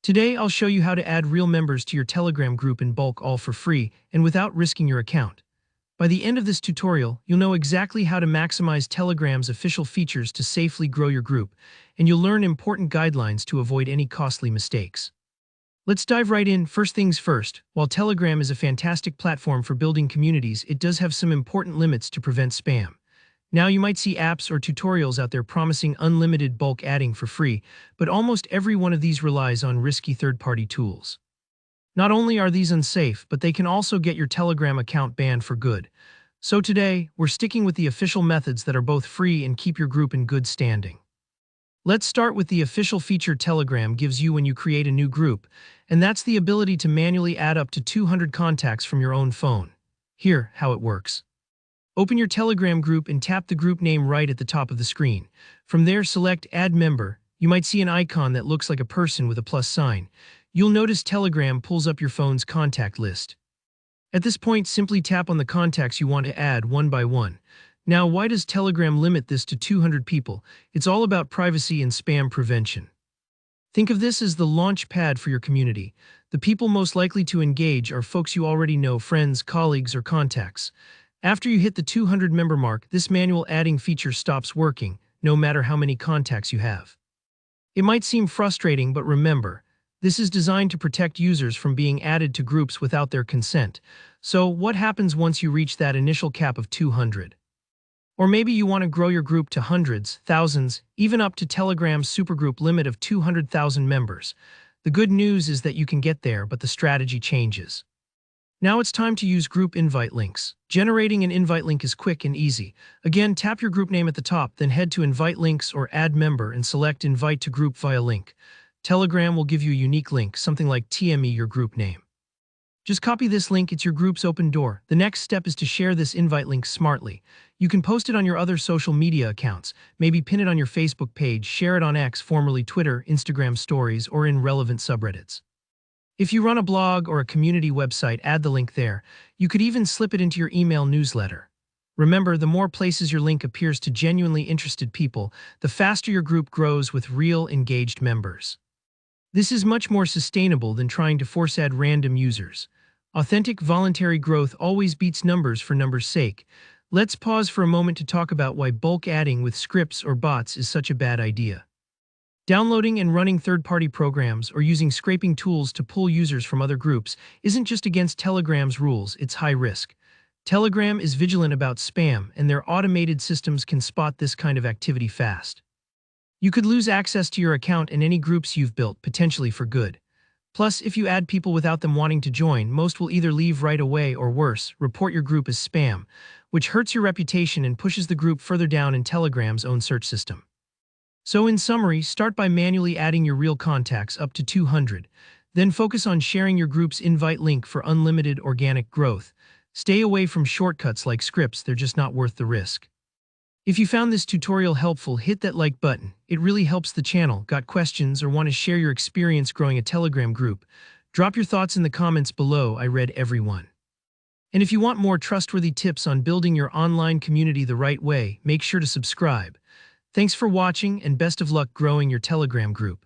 Today, I'll show you how to add real members to your Telegram group in bulk all for free and without risking your account. By the end of this tutorial, you'll know exactly how to maximize Telegram's official features to safely grow your group, and you'll learn important guidelines to avoid any costly mistakes. Let's dive right in. First things first, while Telegram is a fantastic platform for building communities, it does have some important limits to prevent spam. Now you might see apps or tutorials out there promising unlimited bulk adding for free, but almost every one of these relies on risky third-party tools. Not only are these unsafe, but they can also get your Telegram account banned for good. So today, we're sticking with the official methods that are both free and keep your group in good standing. Let's start with the official feature Telegram gives you when you create a new group, and that's the ability to manually add up to 200 contacts from your own phone. Here, how it works. Open your Telegram group and tap the group name right at the top of the screen. From there, select Add Member. You might see an icon that looks like a person with a plus sign. You'll notice Telegram pulls up your phone's contact list. At this point, simply tap on the contacts you want to add one by one. Now, why does Telegram limit this to 200 people? It's all about privacy and spam prevention. Think of this as the launch pad for your community. The people most likely to engage are folks you already know, friends, colleagues, or contacts. After you hit the 200 member mark, this manual adding feature stops working, no matter how many contacts you have. It might seem frustrating, but remember, this is designed to protect users from being added to groups without their consent. So, what happens once you reach that initial cap of 200? Or maybe you want to grow your group to hundreds, thousands, even up to Telegram's supergroup limit of 200,000 members. The good news is that you can get there, but the strategy changes. Now it's time to use group invite links. Generating an invite link is quick and easy. Again, tap your group name at the top, then head to Invite Links or Add Member and select Invite to Group via link. Telegram will give you a unique link, something like TME your group name. Just copy this link, it's your group's open door. The next step is to share this invite link smartly. You can post it on your other social media accounts, maybe pin it on your Facebook page, share it on X, formerly Twitter, Instagram stories, or in relevant subreddits. If you run a blog or a community website, add the link there. You could even slip it into your email newsletter. Remember, the more places your link appears to genuinely interested people, the faster your group grows with real, engaged members. This is much more sustainable than trying to force add random users. Authentic, voluntary growth always beats numbers for numbers' sake. Let's pause for a moment to talk about why bulk adding with scripts or bots is such a bad idea. Downloading and running third-party programs or using scraping tools to pull users from other groups isn't just against Telegram's rules, it's high risk. Telegram is vigilant about spam, and their automated systems can spot this kind of activity fast. You could lose access to your account and any groups you've built, potentially for good. Plus, if you add people without them wanting to join, most will either leave right away or worse, report your group as spam, which hurts your reputation and pushes the group further down in Telegram's own search system. So in summary, start by manually adding your real contacts up to 200. Then focus on sharing your group's invite link for unlimited organic growth. Stay away from shortcuts like scripts, they're just not worth the risk. If you found this tutorial helpful, hit that like button. It really helps the channel. Got questions or want to share your experience growing a Telegram group? Drop your thoughts in the comments below, I read every one. And if you want more trustworthy tips on building your online community the right way, make sure to subscribe. Thanks for watching and best of luck growing your Telegram group.